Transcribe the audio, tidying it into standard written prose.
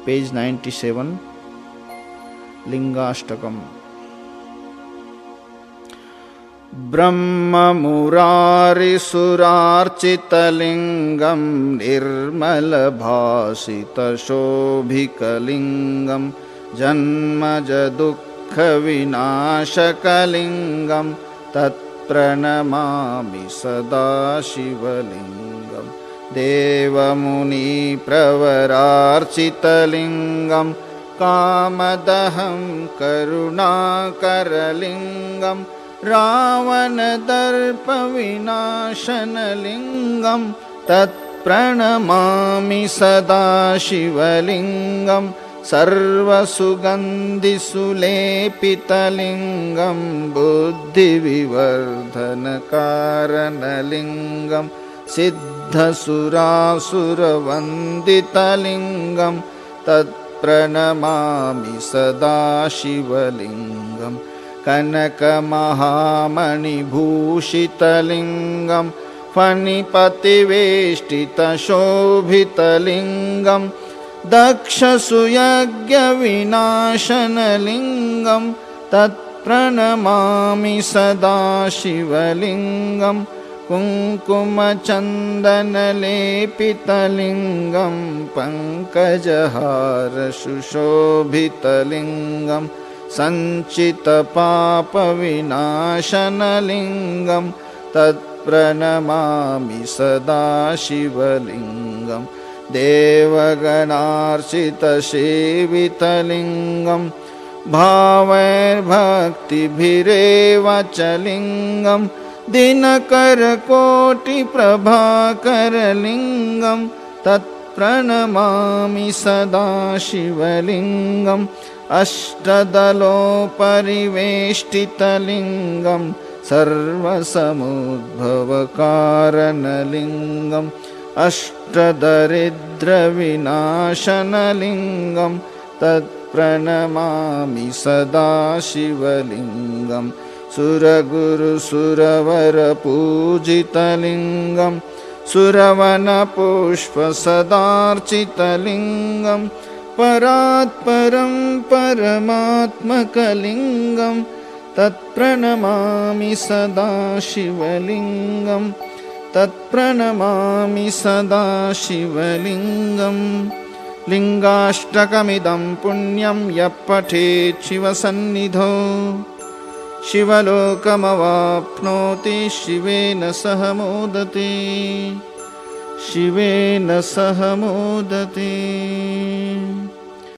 Page 97, Lingashtakam. ब्रह्ममुरारिसुरार्चितलिङ्गं निर्मलभासितशोभिकलिङ्गं जन्मजदुःखविनाशकलिङ्गं तत्प्रणमामि सदा शिवलिङ्गं। देवमुनिप्रवरार्चितलिङ्गं कामदहं करुणाकरलिङ्गं रावणदर्पविनाशनलिङ्गं तत्प्रणमामि सदा शिवलिङ्गं। सर्वसुगन्धिसुलेपितलिङ्गं बुद्धिविवर्धनकारणलिङ्गं सिद्धसुरासुरवन्दितलिङ्गं तत्प्रणमामि सदा शिवलिङ्गं। कनकमहामणिभूषितलिङ्गं फणिपतिवेष्टितशोभितलिङ्गं दक्षसुयज्ञविनाशनलिङ्गं तत्प्रणमामि सदा शिवलिङ्गं। कुङ्कुमचन्दनलेपितलिङ्गं पङ्कजहारसुशोभितलिङ्गं सञ्चितपापविनाशनलिङ्गं तत्प्रणमामि सदा शिवलिङ्गं। देवगणार्चितसेवितलिङ्गं भावैर्भक्तिभिरेव च लिङ्गं दिनकरकोटिप्रभाकरलिङ्गं तत्प्रणमामि सदा शिवलिङ्गम्। अष्टदलोपरिवेष्टितलिङ्गं सर्वसमुद्भवकारणलिङ्गं अष्टदरिद्रविनाशनलिङ्गं तत्प्रणमामि सदा शिवलिङ्गं। सुरगुरुसुरवरपूजितलिङ्गं सुरवनपुष्पसदार्चितलिङ्गं परात्परं परमात्मकलिङ्गं तत्प्रणमामि सदा शिवलिङ्गं। तत्प्रणमामि सदा शिवलिङ्गं। लिङ्गाष्टकमिदं पुण्यं यः पठेत् शिवसन्निधौ शिवलोकमवाप्नोति शिवेन सह मोदते शिवेन सह मोदते।